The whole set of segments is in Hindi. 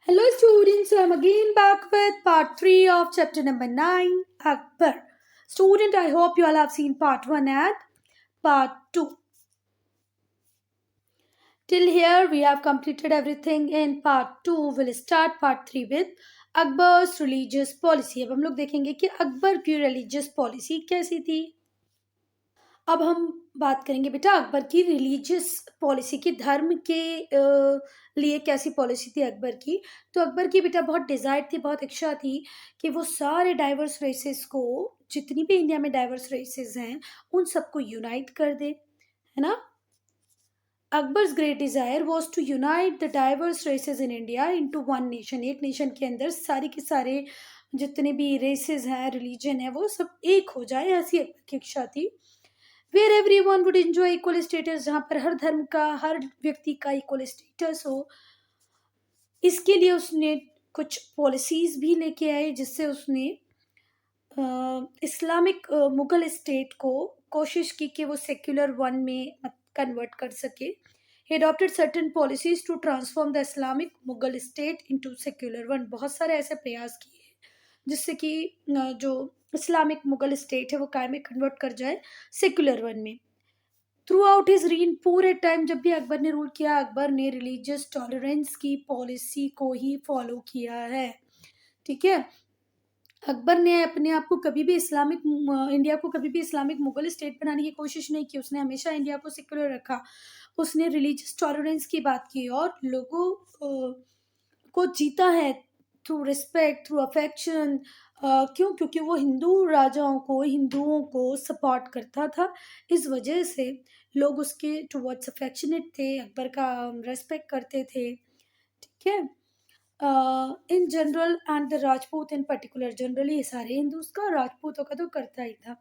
Hello students, so I'm again back with part 3 of chapter number 9, Akbar. Student, I hope you all have seen part 1 and part 2. Till here we have completed everything in part 2. We'll start part 3 with Akbar's religious policy. अब हम लोग देखेंगे कि अकबर की religious policy कैसी थी. अब हम बात करेंगे बेटा अकबर की रिलीजियस पॉलिसी की, धर्म के लिए कैसी पॉलिसी थी अकबर की. तो अकबर की बेटा बहुत डिज़ायर थी, बहुत इच्छा थी कि वो सारे डाइवर्स रेसेस को, जितनी भी इंडिया में डाइवर्स रेसेस हैं, उन सबको यूनाइट कर दे, है ना. Akbar's great desire was to unite the diverse races in India into one nation. एक नेशन के अंदर सारे के सारे जितने भी रेसेस हैं, रिलीजन है, वो सब एक हो जाए, ऐसी अकबर की इच्छा थी. Where every one would enjoy equal status, जहाँ पर हर धर्म का, हर व्यक्ति का इक्वल स्टेटस हो. इसके लिए उसने कुछ पॉलिसीज भी लेके आए, जिससे उसने इस्लामिक मुगल स्टेट को कोशिश की कि वो सेक्युलर वन में कन्वर्ट कर सके. he adopted certain policies to transform the Islamic Mughal state into secular one. बहुत सारे ऐसे प्रयास किए जिससे कि जो इस्लामिक मुगल स्टेट है वो काय में कन्वर्ट कर जाए सेक्युलर वन में. थ्रू आउट हिज रीन, पूरे टाइम जब भी अकबर ने रूल किया, अकबर ने रिलीजियस टॉलरेंस की पॉलिसी को ही फॉलो किया है. ठीक है. अकबर ने अपने आप को कभी भी इस्लामिक इंडिया को कभी भी इस्लामिक मुगल स्टेट बनाने की कोशिश नहीं की. उसने हमेशा इंडिया को सेक्युलर रखा. उसने रिलीजियस टॉलरेंस की बात की और लोगों को जीता है थ्रू रिस्पेक्ट, थ्रू अफेक्शन. क्यों? क्योंकि वो हिंदू राजाओं को, हिंदुओं को सपोर्ट करता था. इस वजह से लोग उसके टुवर्ड्स अफेक्शनेट थे, अकबर का रेस्पेक्ट करते थे. ठीक है. In general and the Rajput in particular, generally ये सारे हिंदूज का, राजपूतों का तो करता ही था.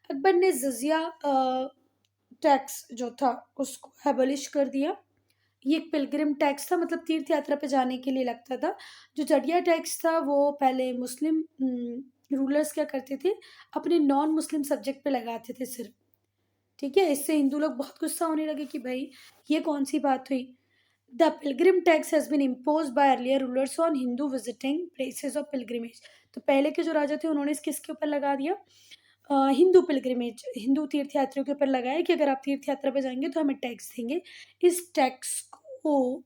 अकबर ने जजिया टैक्स जो था उसको एबलिश कर दिया. ये एक पिलग्रिम टैक्स था, मतलब तीर्थ यात्रा पे जाने के लिए लगता था. जो जडिया टैक्स था वो पहले मुस्लिम रूलर्स क्या करते थे, अपने नॉन मुस्लिम सब्जेक्ट पे लगाते थे सिर्फ. ठीक है. इससे हिंदू लोग बहुत गुस्सा होने लगे कि भाई ये कौन सी बात हुई. The pilgrim tax has been impose by earlier rulers on Hindu visiting places of pilgrimage. तो पहले के जो राजा थे उन्होंने किसके ऊपर लगा दिया, हिंदू पिलग्रिमेज, हिंदू तीर्थ यात्रियों के ऊपर लगाया कि अगर आप तीर्थ यात्रा पे जाएंगे तो हमें टैक्स देंगे. इस टैक्स को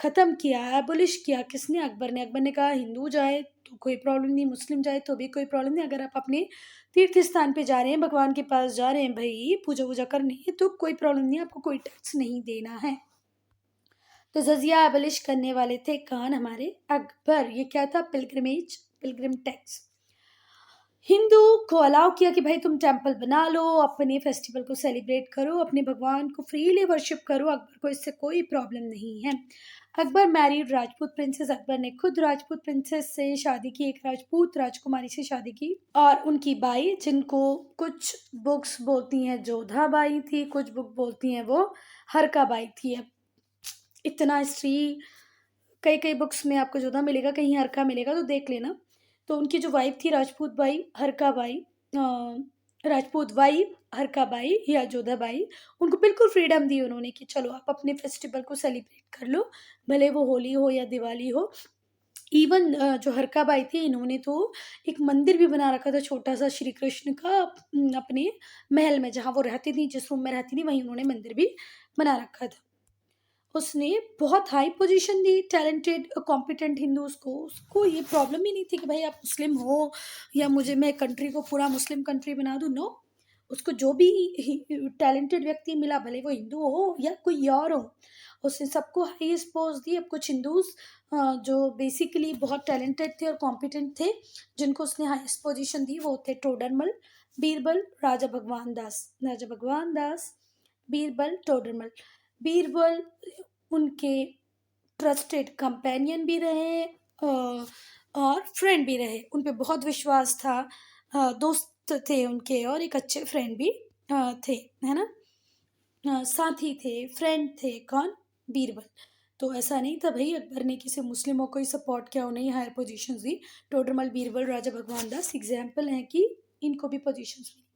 ख़त्म किया, एबोलिश किया किसने, अकबर ने. अकबर ने कहा हिंदू जाए तो कोई प्रॉब्लम नहीं, मुस्लिम जाए तो भी कोई प्रॉब्लम नहीं. अगर आप अपने तीर्थ स्थान पे जा रहे हैं, भगवान के पास जा रहे हैं भाई, पूजा वूजा करने, तो कोई प्रॉब्लम नहीं, आपको कोई टैक्स नहीं देना है. तो जजिया एबलिश करने वाले थे कौन, हमारे अकबर. ये क्या था, पिलग्रिमेज, पिलग्रिम टैक्स. हिंदू को अलाउ किया कि भाई तुम टेंपल बना लो, अपने फेस्टिवल को सेलिब्रेट करो, अपने भगवान को फ्रीली वर्शिप करो. अकबर को इससे कोई प्रॉब्लम नहीं है. Akbar married Rajput princess. अकबर ने खुद राजपूत प्रिंसेस से शादी की, एक राजपूत राजकुमारी से शादी की. और उनकी बाई, जिनको कुछ बुक्स बोलती हैं जोधा बाई थी, कुछ बुक बोलती हैं वो हरका बाई थी. अब इतना हिस्ट्री, कई कई बुक्स में आपको जोधा मिलेगा, कहीं हरका मिलेगा, तो देख लेना. तो उनकी जो वाइफ थी राजपूत बाई हरका बाई, राजपूत वाइफ हरका बाई या जोधा बाई, उनको बिल्कुल फ्रीडम दी उन्होंने कि चलो आप अपने फेस्टिवल को सेलिब्रेट कर लो, भले वो होली हो या दिवाली हो. इवन जो हरका बाई थी, इन्होंने तो एक मंदिर भी बना रखा था छोटा सा श्री कृष्ण का, अपने महल में जहाँ वो रहती थी, जिस रूम में रहती थी, वहीं उन्होंने मंदिर भी बना रखा था. उसने बहुत हाई पोजीशन दी टैलेंटेड कॉम्पिटेंट हिंदूज को. उसको ये प्रॉब्लम ही नहीं थी कि भाई आप मुस्लिम हो या मुझे, मैं कंट्री को पूरा मुस्लिम कंट्री बना दूँ. नो. उसको जो भी टैलेंटेड व्यक्ति मिला, भले वो हिंदू हो या कोई और हो, उसने सबको हाईएस्ट पोस्ट दी. अब कुछ हिंदूज जो बेसिकली बहुत टैलेंटेड थे और कॉम्पिटेंट थे, जिनको उसने हाईएस्ट पोजीशन दी, वो थे टोडरमल, बीरबल, राजा भगवान दास. राजा भगवान दास, बीरबल, टोडरमल. बीरबल उनके ट्रस्टेड कंपेनियन भी रहे और फ्रेंड भी रहे. उन पे बहुत विश्वास था, दोस्त थे उनके और एक अच्छे फ्रेंड भी थे, है ना. साथी थे, फ्रेंड थे. कौन? बीरबल. तो ऐसा नहीं था भाई अकबर ने किसी मुस्लिमों को ही सपोर्ट किया, उन्हें हायर पोजीशन दी. टोडरमल, बीरबल, राजा भगवान दास एग्जाम्पल हैं कि इनको भी पोजीशंस मिली.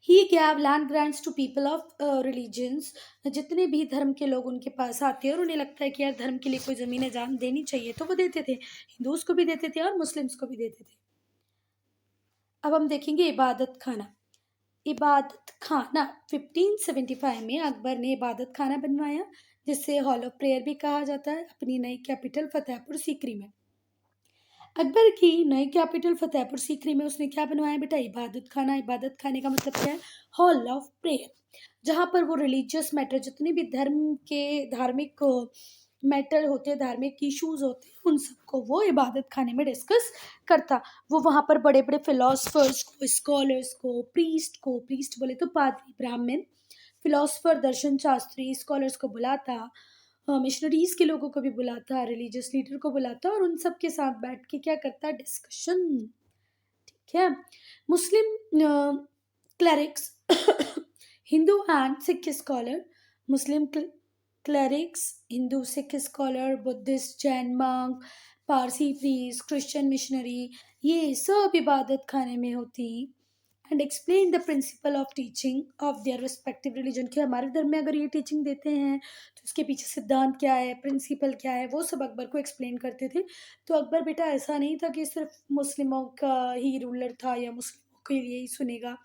He gave land grants to people of religions. जितने भी धर्म के लोग उनके पास आते हैं और उन्हें लगता है कि यार धर्म के लिए कोई ज़मीनें जान देनी चाहिए तो वो देते थे, हिंदूज को भी देते थे और मुस्लिम्स को भी देते थे। अब हम देखेंगे इबादत खाना। इबादत खाना 1575 में अकबर ने इबादत खाना बनवाया, जिसे हॉल ऑफ प्रेयर भी कहा जाता है, अपनी नई कैपिटल फतेहपुर सीकरी में। अकबर की नई कैपिटल फतेहपुर सीकरी में उसने क्या बनवाया बेटा? इबादत खाना। इबादत खाने का मतलब क्या है? हॉल ऑफ प्रेयर, जहाँ पर वो रिलीजियस मैटर, जितने भी धर्म के धार्मिक मैटर होते हैं, धार्मिक इश्यूज होते हैं, उन सबको वो इबादत खाने में डिस्कस करता। वो वहाँ पर बड़े बड़े फिलोसफर्स को, स्कॉलर्स को, प्रीस्ट बोले तो पादरी, ब्राह्मण, फिलोसफर, दर्शन शास्त्री, स्कॉलर्स को बुलाता, मिशनरीज के लोगों को भी बुलाता, रिलीजियस लीडर को बुलाता और उन सब के साथ बैठ के क्या करता? डिस्कशन। ठीक है। Muslim clerics Hindu and Sikh scholar, Muslim clerics, Hindu Sikh scholar, Buddhist, Jain monk, Parsi priest, Christian missionary, ये सब इबादत खाने में होती and explain the principle of teaching of their respective religion, कि हमारे धर्म में अगर ये टीचिंग देते हैं तो उसके पीछे सिद्धांत क्या है, प्रिंसिपल क्या है, वो सब अकबर को एक्सप्लेन करते थे। तो अकबर बेटा ऐसा नहीं था कि सिर्फ मुस्लिमों का ही रूलर था या मुस्लिमों के लिए ही सुनेगा।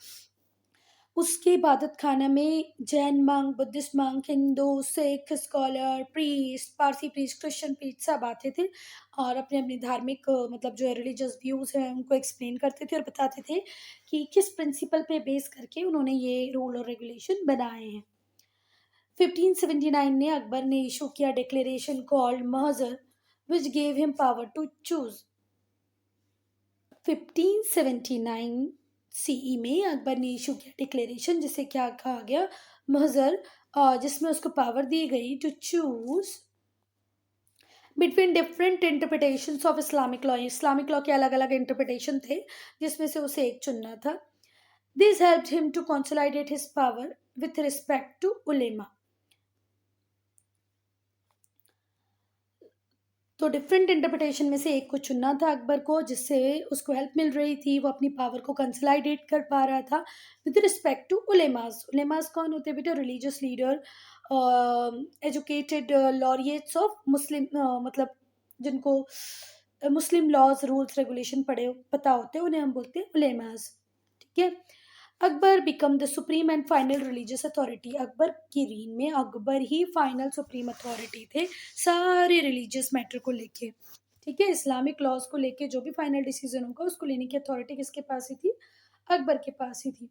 उसके इबादत खाना में Jain monk, Buddhist monk, Hindu, Sikh scholar, priest, Parsi priest, Christian priest सब आते थे और अपने अपने धार्मिक मतलब जो है रिलीजियस व्यूज़ हैं उनको एक्सप्लेन करते थे और बताते थे कि किस प्रिंसिपल पे बेस करके उन्होंने ये रूल और रेगुलेशन बनाए हैं। 1579 ने अकबर ने इशू किया declaration called Mahzar, which gave him power to choose. 1579 CE में अकबर ने इशू किया डिक्लेरेशन, जिसे क्या कहा गया? महजर, जिसमें उसको पावर दी गई to choose between different interpretations of Islamic law. Islamic law के अलग अलग इंटरप्रिटेशन थे, जिसमें से उसे एक चुनना था। This helped him to consolidate his power with respect to ulema. तो डिफरेंट इंटरप्रिटेशन में से एक को चुनना था अकबर को, जिससे उसको हेल्प मिल रही थी, वो अपनी पावर को कंसोलिडेट कर पा रहा था with respect to ulemas. Ulemas कौन होते हैं बेटा? Religious leader, educated laureates of Muslim, मतलब जिनको मुस्लिम लॉज, रूल्स, रेगुलेशन पढ़े पता होते हैं, उन्हें हम बोलते हैं उलेमास। ठीक है। Akbar become the supreme and final religious authority. Akbar की रीन में अकबर ही फाइनल सुप्रीम अथॉरिटी थे सारे रिलीजियस मैटर को लेके। ठीक है। इस्लामिक लॉज को लेके जो भी फाइनल डिसीजन होगा उसको लेने की अथॉरिटी किसके पास ही थी? अकबर के पास ही थी।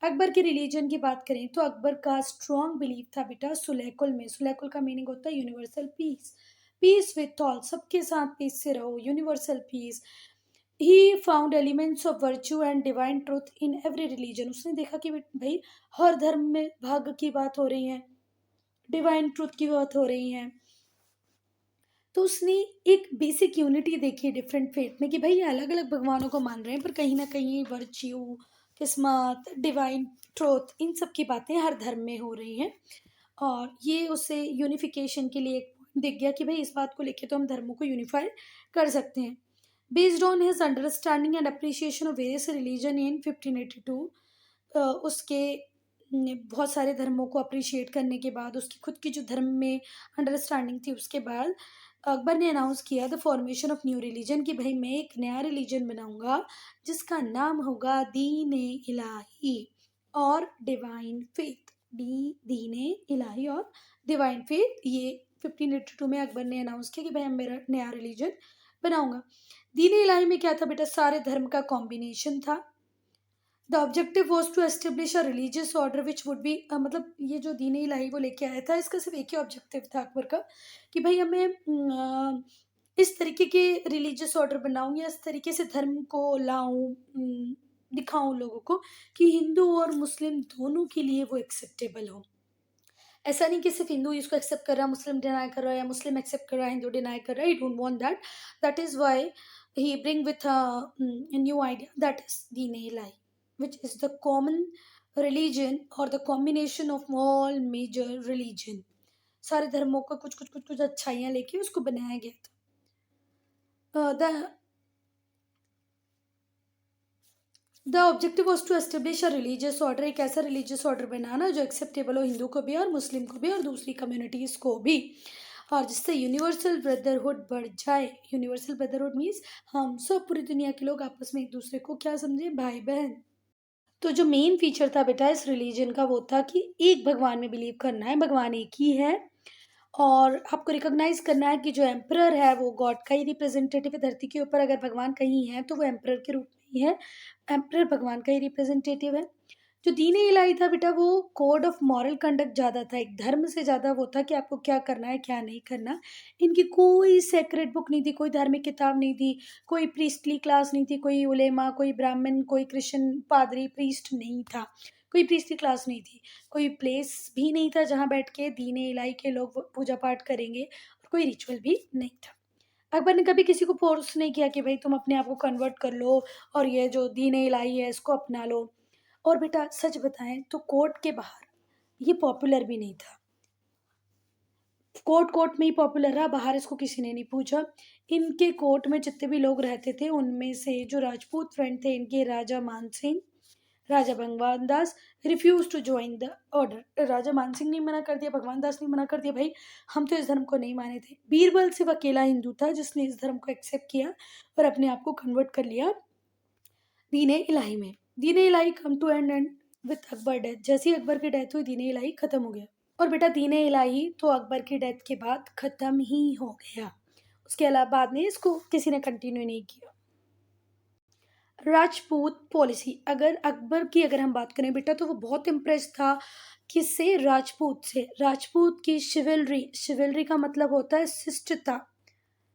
अकबर के रिलीजन की बात करें तो अकबर का स्ट्रॉन्ग बिलीव था बेटा सुलेकुल में। सुलेकुल का मीनिंग होता है universal peace, peace with all, सबके साथ पीस से रहो, universal peace. He found elements of virtue and divine truth in every religion. उसने देखा कि भाई हर धर्म में भाग्य की बात हो रही है, डिवाइन ट्रूथ की बात हो रही है, तो उसने एक बेसिक यूनिटी देखी डिफरेंट फेथ में कि भाई ये अलग अलग भगवानों को मान रहे हैं पर कहीं ना कहीं वर्च्यू, किस्मत, डिवाइन ट्रूथ, इन सब की बातें हर धर्म में हो रही हैं। और ये उसे यूनिफिकेशन के लिए एक point दिख गया कि भाई इस बात को लेके तो हम धर्मों को यूनिफाई कर सकते हैं। Based on his understanding and appreciation of various religion in 1582, उसके बहुत सारे धर्मों को अप्रिशिएट करने के बाद, उसकी खुद की जो धर्म में अंडरस्टैंडिंग थी उसके बाद, अकबर ने अनाउंस किया the formation of new religion, कि भाई मैं एक नया रिलीजन बनाऊंगा जिसका नाम होगा दीन इलाही और डिवाइन फेथ। दीन इलाही और डिवाइन फेथ, ये 1582 में अकबर ने अनाउंस किया कि भाई मैं मेरा नया रिलीजन बनाऊंगा। दीन इलाही में क्या था बेटा? सारे धर्म का कॉम्बिनेशन था। The objective was to establish a religious order which would be, मतलब ये जो दीन इलाही वो लेके आया था, इसका सिर्फ एक ही ऑब्जेक्टिव था अकबर का कि भाई हमें इस तरीके के रिलीजियस ऑर्डर बनाऊं या इस तरीके से धर्म को लाऊं, दिखाऊं लोगों को कि हिंदू और मुस्लिम दोनों के लिए वो एक्सेप्टेबल हो। ऐसा नहीं कि सिर्फ हिंदू इसको एक्सेप्ट कर रहा है, मुस्लिम डिनाई कर रहा है, या मुस्लिम एक्सेप्ट कर रहा है, हिंदू डिनाई कर रहा है। I don't want that. That is why he bring with a new idea, that is deen ilahi, which is the common religion or the combination of all major religion। सारे धर्मों का कुछ कुछ कुछ कुछ अच्छाइयाँ लेके उसको बनाया गया था। The the objective was to establish a religious order, एक ऐसा रिलीजियस ऑर्डर बनाना जो एक्सेप्टेबल हो हिंदू को भी और मुस्लिम को भी और दूसरी कम्युनिटीज़ को भी, और जिससे यूनिवर्सल ब्रदरहुड बढ़ जाए। यूनिवर्सल ब्रदरहुड मीन्स हम सब पूरी दुनिया के लोग आपस में एक दूसरे को क्या समझे, भाई बहन। तो जो मेन फीचर था बेटा इस रिलीजन का वो था कि एक भगवान में बिलीव करना है, भगवान एक ही है, और आपको रिकॉग्नाइज करना है कि जो एम्परर है वो गॉड का ही रिप्रेजेंटेटिव है धरती के ऊपर। अगर भगवान कहीं है तो वो एम्परर के रूप में ही है, एम्परर भगवान का ही रिप्रेजेंटेटिव है। जो दीन इलाही था बेटा वो कोड ऑफ मॉरल कंडक्ट ज़्यादा था, एक धर्म से ज़्यादा वो था कि आपको क्या करना है क्या नहीं करना। इनकी कोई सेक्रेट बुक नहीं थी, कोई धार्मिक किताब नहीं थी, कोई प्रीस्टली क्लास नहीं थी, कोई उलेमा, कोई ब्राह्मण, कोई क्रिश्चियन पादरी प्रीस्ट नहीं था, कोई प्रीस्टली क्लास नहीं थी, कोई प्लेस भी नहीं था जहाँ बैठ के दीन इलाही के लोग पूजा पाठ करेंगे, और कोई रिचुअल भी नहीं था। अकबर ने कभी किसी को फोर्स नहीं किया कि भाई तुम अपने आप को कन्वर्ट कर लो और ये जो दीन इलाही है इसको अपना लो। और बेटा सच बताएं तो कोर्ट के बाहर ये पॉपुलर भी नहीं था, कोर्ट कोर्ट में ही पॉपुलर रहा, बाहर इसको किसी ने नहीं पूछा। इनके कोर्ट में जितने भी लोग रहते थे उनमें से जो राजपूत फ्रेंड थे इनके, राजा Mansingh, Raja Bhagwan Das, refuse to join the order. Raja Mansingh ने मना कर दिया, भगवान दास ने मना कर दिया, भाई हम तो इस धर्म को नहीं माने थे। बीरबल सिर्फ अकेला हिंदू था जिसने इस धर्म को एक्सेप्ट किया और अपने आप को कन्वर्ट कर लिया दीन इलाही में। Din Ilahi come to end with Akbar death, जैसे ही अकबर की डेथ हुई दीन इलाही खत्म हो गया। और बेटा दीन इलाही तो अकबर की डेथ के बाद खत्म ही हो गया, उसके अलावा बाद में इसको किसी ने कंटिन्यू नहीं किया। राजपूत पॉलिसी, अगर अकबर की अगर हम बात करें बेटा तो वो बहुत इम्प्रेस था किससे, राजपूत से। राजपूत की शिवलरी, शिवलरी का मतलब होता है शिष्टता,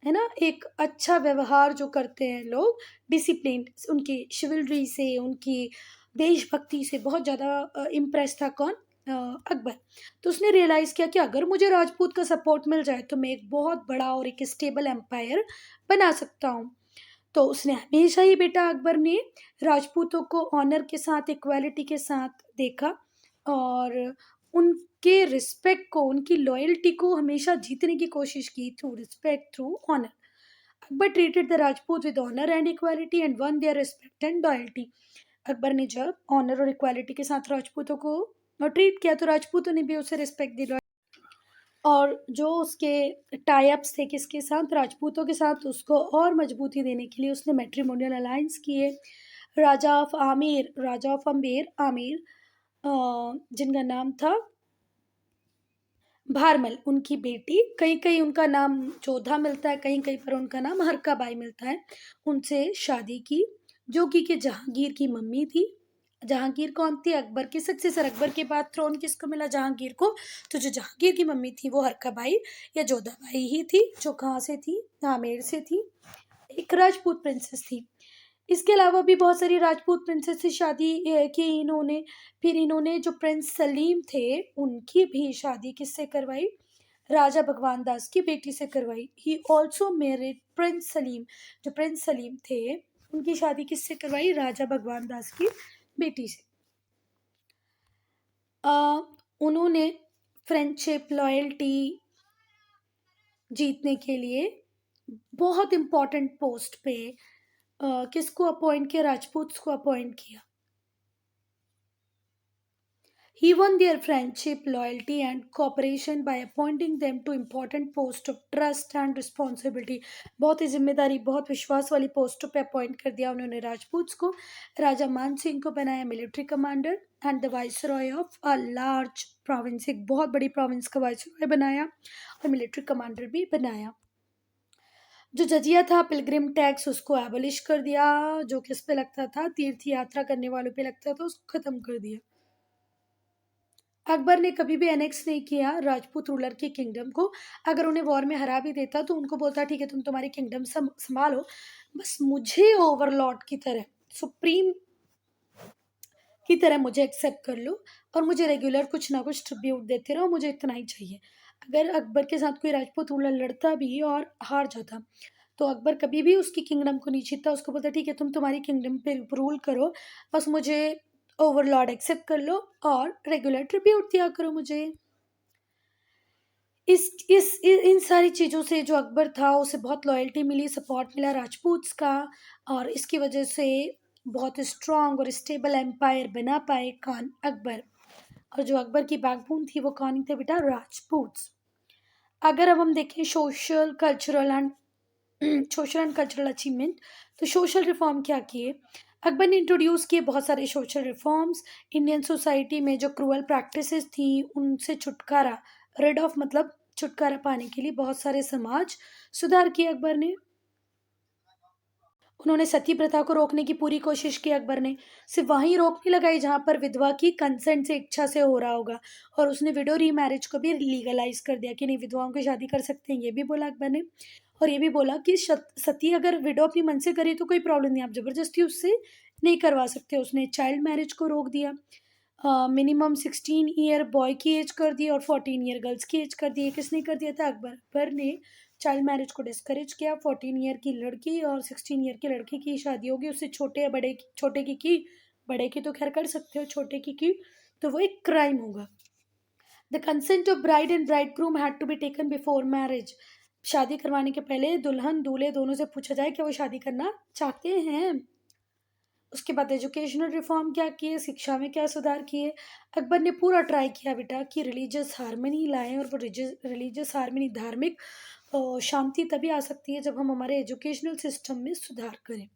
है ना, एक अच्छा व्यवहार जो करते हैं लोग, डिसिप्लिन, उनकी शिवलरी से, उनकी देशभक्ति से बहुत ज़्यादा इम्प्रेस था कौन, अकबर। तो उसने रियलाइज़ किया कि अगर मुझे राजपूत का सपोर्ट मिल जाए तो मैं एक बहुत बड़ा और एक स्टेबल एम्पायर बना सकता हूँ। तो उसने हमेशा ही बेटा अकबर ने राजपूतों को ऑनर के साथ, इक्वालिटी के साथ देखा, और उनके रिस्पेक्ट को, उनकी लॉयल्टी को हमेशा जीतने की कोशिश की through respect, through honour. Akbar treated the Rajput with honour and equality and won their respect and loyalty. Akbar ने जब ऑनर और इक्वालिटी के साथ राजपूतों को ट्रीट किया तो राजपूतों ने भी उसे रिस्पेक्ट दी, और जो उसके टाई अप्स थे किसके साथ, राजपूतों के साथ, उसको और मजबूती देने के लिए उसने मैट्रिमोनियल अलायंस किए। राजा ऑफ आमेर, राजा ऑफ अम्बेर, आमेर, जिनका नाम था भारमल, उनकी बेटी, कहीं कहीं उनका नाम जोधा मिलता है, कहीं कहीं पर उनका नाम हरकाबाई मिलता है, उनसे शादी की, जो कि जहांगीर की मम्मी थी। जहांगीर कौन थी, अकबर की सक्सेसर, अकबर के बाद थ्रोन किसको मिला, जहांगीर को। तो जो जहांगीर की मम्मी थी वो हरकाबाई या जोधाबाई ही थी, जो कहाँ से थी, आमेर से थी, एक राजपूत प्रिंसेस थी। इसके अलावा भी बहुत सारी राजपूत प्रिंसेस से शादी की इन्होंने। फिर इन्होंने जो प्रिंस सलीम थे उनकी भी शादी किससे करवाई, राजा भगवान दास की बेटी से करवाई। He also married Prince Salim, जो प्रिंस सलीम थे उनकी शादी किससे करवाई, राजा भगवान दास की बेटी से। उन्होंने फ्रेंडशिप, लॉयल्टी जीतने के लिए बहुत इम्पोर्टेंट पोस्ट पे किसको अपॉइंट किया, राजपूत को अपॉइंट किया। He won their friendship, loyalty, and cooperation by appointing them to important posts of trust and responsibility. बहुत ही जिम्मेदारी, बहुत विश्वास वाली पोस्टों पे अपॉइंट कर दिया उन्होंने राजपूत को। राजा मान सिंह को बनाया military commander and the viceroy of a large province, एक बहुत बड़ी प्रोविंस का वाइसरॉय बनाया और मिलिट्री कमांडर भी बनाया। जो जजिया था, पिलग्रिम टैक्स, उसको एबलिश कर दिया, जो किस पे लगता था, तीर्थ यात्रा करने वालों पे लगता था, उसको खत्म कर दिया। अकबर ने कभी भी एनेक्स नहीं किया राजपूत रूलर की किंगडम को। अगर उन्हें वॉर में हरा भी देता तो उनको बोलता ठीक है तुम तुम्हारी किंगडम संभालो, बस मुझे ओवरलॉर्ड की तरह, सुप्रीम की तरह मुझे एक्सेप्ट कर लो और मुझे रेगुलर कुछ ना कुछ ट्रिब्यूट देते रहो, मुझे इतना ही चाहिए। अगर अकबर के साथ कोई राजपूत रूलर लड़ता भी और हार जाता तो अकबर कभी भी उसकी किंगडम को नहीं जीतता, उसको बोलता ठीक है तुम तुम्हारी किंगडम पे रूल करो, बस मुझे ओवरलॉर्ड एक्सेप्ट कर लो और रेगुलर ट्रिब्यूट दिया करो मुझे। इन सारी चीज़ों से जो अकबर था उसे बहुत लॉयल्टी मिली, सपोर्ट मिला राजपूत्स का, और इसकी वजह से बहुत स्ट्रांग और स्टेबल एम्पायर बना पाए खान अकबर। और जो अकबर की बैकबोन थी वो कौन थे बेटा? राजपूत्स। अगर अब हम देखें सोशल एंड कल्चरल अचीवमेंट, तो सोशल रिफॉर्म क्या किए? अकबर ने इंट्रोड्यूस किए बहुत सारे सोशल रिफॉर्म्स। इंडियन सोसाइटी में जो क्रूअल प्रैक्टिसेस थी उनसे छुटकारा, रेड ऑफ मतलब छुटकारा पाने के लिए बहुत सारे समाज सुधार किए अकबर ने। उन्होंने सती प्रथा को रोकने की पूरी कोशिश की अकबर ने। सिर्फ वहीं रोक नहीं लगाई जहां पर विधवा की कंसेंट से, इच्छा से हो रहा होगा, और उसने विडो री मैरिज को भी लीगलाइज कर दिया कि नहीं, विधवाओं की शादी कर सकते हैं, ये भी बोला अकबर ने। और ये भी बोला कि सती अगर विडो अपनी मन से करे तो कोई प्रॉब्लम नहीं, आप जबरदस्ती उससे नहीं करवा सकते। उसने चाइल्ड मैरिज को रोक दिया, मिनिमम 16 ईयर बॉय की एज कर दी और 14 ईयर गर्ल्स की एज कर दी। किसने कर दिया था? अकबर। अकबर ने चाइल्ड मैरिज को डिस्करेज किया। 14 ईयर की लड़की और 16 ईयर की लड़की की शादी होगी, उससे छोटे या बड़े की, छोटे की बड़े की तो खैर कर सकते हो, छोटे की तो वो एक क्राइम होगा। The consent of bride and bridegroom had to be taken before marriage. शादी करवाने के पहले दुल्हन दूल्हे दोनों से पूछा जाए कि वो शादी करना चाहते हैं। उसके बाद एजुकेशनल रिफॉर्म क्या किए, शिक्षा में क्या सुधार किए? अकबर ने पूरा ट्राई किया बेटा कि रिलीजियस हारमनी लाएं, और वो रिलीजियस हारमनी, धार्मिक शांति तभी आ सकती है जब हम हमारे एजुकेशनल सिस्टम में सुधार करें।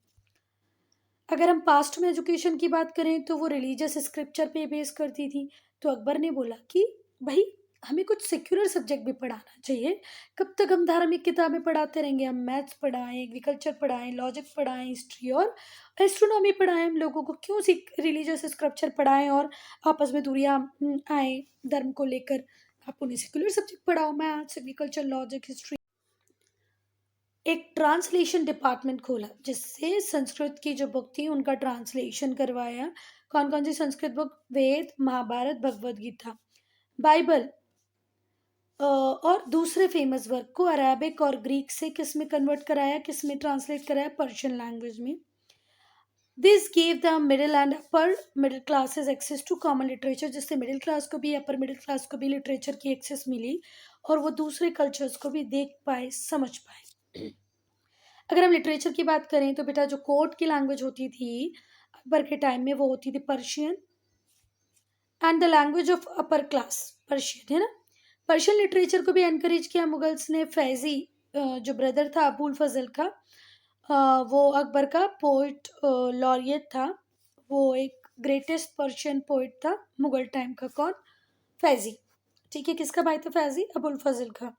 अगर हम पास्ट में एजुकेशन की बात करें तो वो रिलीजियस स्क्रिप्चर पे बेस करती थी। तो अकबर ने बोला कि भाई हमें कुछ सेक्युलर सब्जेक्ट भी पढ़ाना चाहिए। कब तक हम धार्मिक किताबें पढ़ाते रहेंगे? हम मैथ्स पढ़ाएं, एग्रीकल्चर पढ़ाएं, लॉजिक पढ़ाएं, हिस्ट्री और एस्ट्रोनॉमी पढ़ाएं। हम लोगों को क्यों रिलीजियस स्क्रिप्चर पढ़ाएं और आपस में दूरियां आए धर्म को लेकर? आप उन्हें सेक्युलर सब्जेक्ट पढ़ाओ, मैथ्स, एग्रीकल्चर, लॉजिक, हिस्ट्री। एक ट्रांसलेशन डिपार्टमेंट खोला जिससे संस्कृत की जो बुक थी उनका ट्रांसलेशन करवाया। कौन कौन सी संस्कृत बुक? वेद, महाभारत, भगवद गीता, बाइबल, और दूसरे फेमस वर्क को अरेबिक और ग्रीक से किस में कन्वर्ट कराया, किस में ट्रांसलेट कराया? पर्शियन लैंग्वेज में। This gave the middle and upper middle classes access to common literature, जिससे मिडिल क्लास को भी, अपर मिडिल क्लास को भी लिटरेचर की एक्सेस मिली और वो दूसरे कल्चर्स को भी देख पाए, समझ पाए। अगर हम लिटरेचर की बात करें तो बेटा जो कोर्ट की लैंग्वेज होती थी अकबर के टाइम में वो होती थी Persian, and the language of upper class Persian, है ना। पर्शियन लिटरेचर को भी एनकरेज किया मुगल्स ने। फैजी जो ब्रदर था अबुल फजल का, वो अकबर का पोइट लॉरियट था। वो एक ग्रेटेस्ट पर्शियन पोइट था मुगल टाइम का। कौन? फैजी। ठीक है, किसका भाई था फैजी? अबुल फजल का।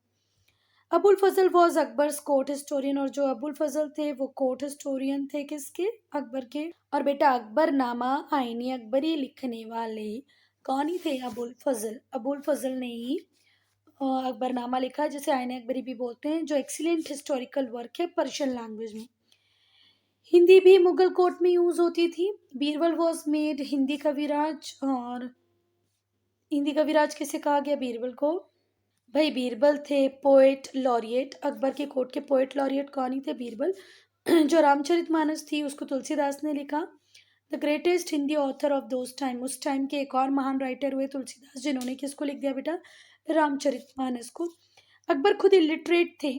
अबुल फजल वॉज अकबर्स कोर्ट हिस्टोरियन, और जो अबुल फजल थे वो कोर्ट हिस्टोरियन थे किसके? अकबर के। और बेटा अकबर नामा आईनी अकबरी लिखने वाले कौन ही थे? अबुल फजल। अबुल फजल ने ही अकबरनामा लिखा, जिसे आईने अकबरी भी बोलते हैं, जो एक्सीलेंट हिस्टोरिकल वर्क है पर्शियन लैंग्वेज में। हिंदी भी मुगल कोर्ट में यूज होती थी। बीरबल वॉज मेड हिंदी कविराज, और हिंदी कविराज किसे कहा गया? बीरबल को। भाई बीरबल थे पोएट लॉरिएट, अकबर के कोर्ट के पोएट लॉरिएट कौन ही थे? बीरबल। जो रामचरितमानस थी उसको तुलसीदास ने लिखा। The greatest Hindi author of those time, उस टाइम के एक और महान राइटर हुए तुलसीदास, जिन्होंने किसको लिख दिया बेटा? रामचरितमानस को। अकबर खुद इलिटरेट थे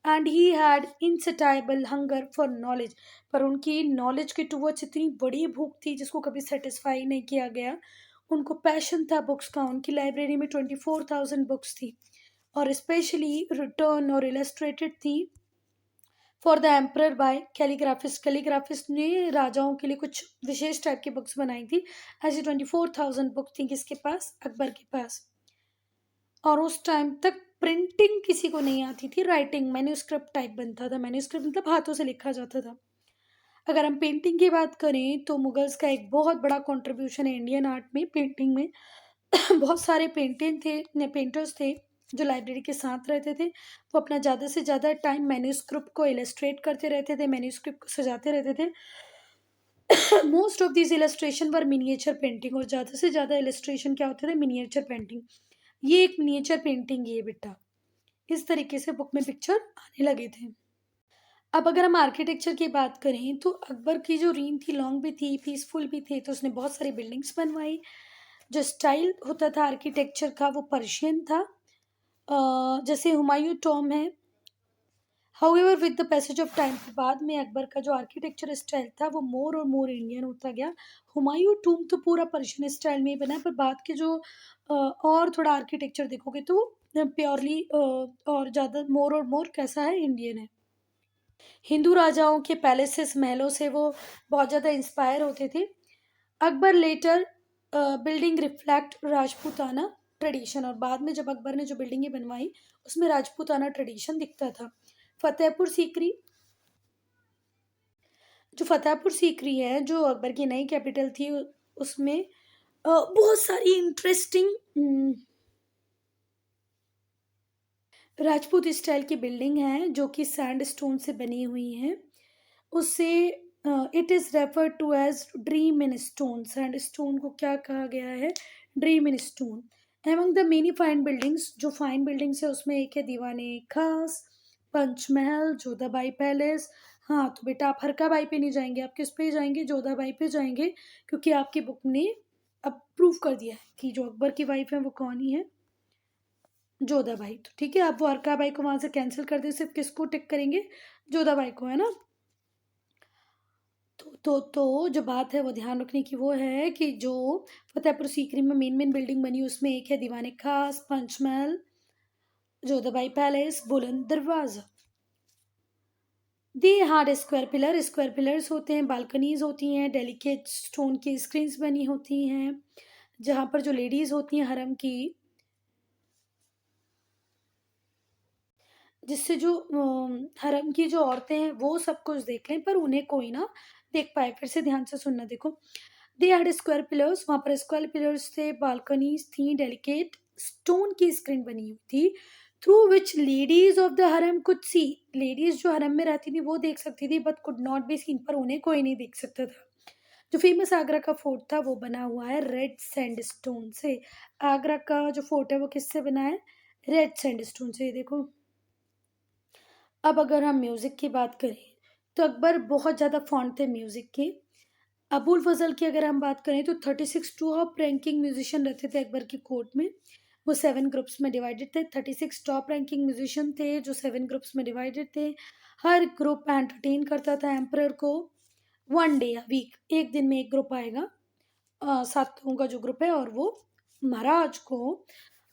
and he had insatiable hunger for knowledge, पर उनकी नॉलेज के टुवर्ड्स इतनी बड़ी भूख थी जिसको कभी सेटिस्फाई नहीं किया गया। उनको पैशन था बुक्स का। उनकी लाइब्रेरी में 24,000 बुक्स थी और स्पेशली रिटर्न और इलस्ट्रेटेड थी फॉर द एम्परर बाय कैलीग्राफिस्ट। कैलीग्राफिस्ट ने राजाओं के लिए कुछ विशेष टाइप की बुक्स बनाई थी। ऐसी 24,000 बुक थी किसके पास? अकबर के पास। और उस टाइम तक प्रिंटिंग किसी को नहीं आती थी, राइटिंग मैन्यूस्क्रिप्ट टाइप बनता था। मैन्यूस्क्रिप्ट मतलब हाथों से लिखा जाता था। अगर हम पेंटिंग की बात करें तो मुगल्स का एक बहुत बड़ा कंट्रीब्यूशन है इंडियन आर्ट में, पेंटिंग में। बहुत सारे पेंटर्स थे जो लाइब्रेरी के साथ रहते थे। वो अपना ज़्यादा से ज़्यादा टाइम मैन्यूस्क्रिप्ट को इलस्ट्रेट करते रहते थे, मैन्यूस्क्रिप्ट को सजाते रहते थे। Most of this illustration were miniature painting, और ज़्यादा से ज़्यादा इलस्ट्रेशन क्या होते थे? Miniature painting. ये एक मिनिएचर पेंटिंग है बेटा। इस तरीके से बुक में पिक्चर आने लगे थे। अब अगर हम आर्किटेक्चर की बात करें तो अकबर की जो रीन थी लॉन्ग भी थी, पीसफुल भी थे, तो उसने बहुत सारी बिल्डिंग्स बनवाई। जो स्टाइल होता था आर्किटेक्चर का वो पर्शियन था। जैसे हुमायूं टॉम है, however with the passage of time, बाद में अकबर का जो आर्किटेक्चर स्टाइल था वो मोर और मोर इंडियन होता गया। हुमायूं टूम तो पूरा पर्शियन स्टाइल में ही बना है, पर बाद के जो और थोड़ा आर्किटेक्चर देखोगे तो प्योरली और ज़्यादा मोर और मोर कैसा है, इंडियन है। हिंदू राजाओं के पैलेसेस, महलों से वो बहुत ज़्यादा इंस्पायर होते थे। Akbar later building reflect Rajputana tradition, और बाद में जब अकबर ने जो बिल्डिंगें बनवाई उसमें राजपूताना ट्रेडिशन दिखता था। फतेहपुर सीकरी, जो फतेहपुर सीकरी है जो अकबर की नई कैपिटल थी, उसमें बहुत सारी इंटरेस्टिंग राजपूत स्टाइल की बिल्डिंग है जो कि सैंड स्टोन से बनी हुई है। उससे it is refer to as dream in stone, sandstone को क्या कहा गया है, dream in stone. Among the many fine buildings, जो फाइन बिल्डिंग्स है उसमें एक है दीवाने खास, पंचमहल, जोधाबाई पैलेस। हाँ तो बेटा आप हरकाबाई पे नहीं जाएंगे, आप किस पे जाएंगे, जोधाबाई पे जाएंगे, क्योंकि आपकी बुक ने अब प्रूव कर दिया है कि जो अकबर की वाइफ है वो कौन ही है, जोधाबाई। तो ठीक है, आप वो हरकाबाई को वहां से कैंसिल कर दे, सिर्फ किसको टिक करेंगे, जोधाबाई को, है ना। तो जो बात है वो ध्यान रखने की वो है कि जो फतेहपुर सीकरी में मेन मेन बिल्डिंग बनी उसमें एक है दीवाने खास, Panchmahal, Jodha Bai palace, Buland Darwaza. They had square pillar, square pillars होते हैं, बालकनीज होती हैं, डेलिकेट स्टोन की स्क्रीन्स बनी होती हैं, जहाँ पर जो लेडीज होती हैं हरम की, जिससे जो हरम की जो औरतें हैं वो सब कुछ देख लें पर उन्हें कोई ना देख पाए। फिर से ध्यान से सुनना, देखो। दे हैड स्क्वायर पिलर्स, वहाँ पर स्क्वायर पिलर्स थे, बालकनीज थी, डेलिकेट स्टोन की स्क्रीन बनी हुई थी, through which ladies of the हरम कुड सी, लेडीज जो हरम में रहती थी वो देख सकती थी, but could not be seen, पर उन्हें कोई नहीं देख सकता था। जो फेमस आगरा का फोर्ट था वो बना हुआ है रेड सैंडस्टोन से। आगरा का जो फोर्ट है वो किससे बना है, रेड सैंडस्टोन से। देखो अब अगर हम म्यूज़िक की बात करें तो अकबर बहुत ज़्यादा फॉन्ड थे म्यूज़िक के। अबुल फजल की अगर हम बात करें तो 36 टॉप रैंकिंग म्यूजिशियन रहते थे अकबर की कोर्ट में। वो 7 ग्रुप्स में डिवाइडेड थे, 36 टॉप रैंकिंग म्यूजिशियन थे जो 7 ग्रुप्स में डिवाइडेड थे। हर ग्रुप एंटरटेन करता था एम्परर को 1 डे अ वीक, एक दिन में एक ग्रुप आएगा, 7 लोगों का जो ग्रुप है, और वो महाराज को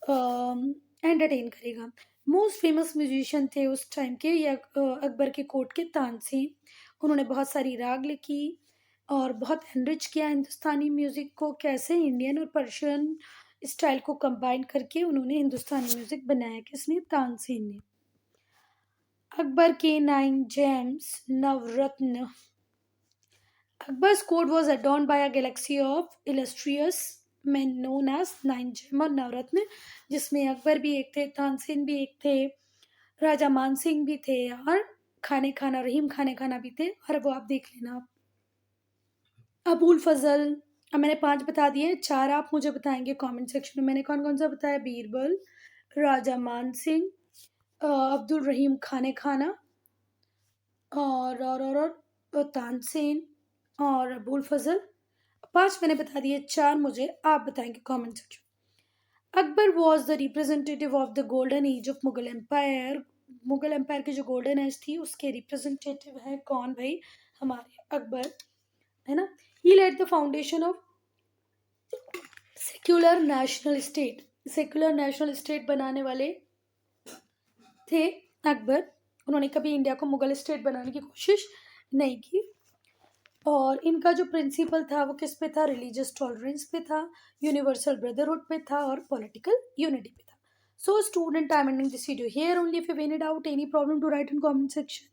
एंटरटेन करेगा। मोस्ट फेमस म्यूजिशियन थे उस टाइम के या अकबर के कोर्ट के तानसेन। उन्होंने बहुत सारी राग लिखी और बहुत एनरिच किया हिंदुस्तानी म्यूज़िक को, कैसे इंडियन और पर्शियन स्टाइल को कंबाइन करके उन्होंने हिंदुस्तानी म्यूज़िक बनाया, किसने, तानसेन ने। अकबर के 9 James, Navratna. Akbar's court was adorned by a galaxy of illustrious men known as 9 gem और नवरत्न, जिसमें अकबर भी एक थे, तानसेन भी एक थे, राजा मानसिंह भी थे, और खाने खाना रहीम खाने खाना भी थे, और वो आप देख लेना आप। अबुल फजल, अब मैंने 5 बता दिए, 4 आप मुझे बताएंगे कमेंट सेक्शन में मैंने कौन कौन सा बताया। बीरबल, राजा मानसिंह, अब्दुल रहीम खाने खाना, और तानसेन और अबुल फजल। 5 मैंने बता दिए, 4 मुझे आप बताएंगे comment section. Akbar was the representative of the golden age of Mughal empire, Mughal empire की जो गोल्डन एज थी उसके रिप्रेजेंटेटिव है कौन भाई, हमारे अकबर, है ना। He laid the foundation of secular national state, secular national state बनाने वाले थे अकबर। उन्होंने कभी इंडिया को मुगल स्टेट बनाने की कोशिश नहीं की। और इनका जो प्रिंसिपल था वो किस पे था, रिलीजियस टॉलरेंस पे था, यूनिवर्सल ब्रदरहुड पे था, और पॉलिटिकल यूनिटी पे था। So student, I am ending this video here only. If you find it out any problem to write in comment section.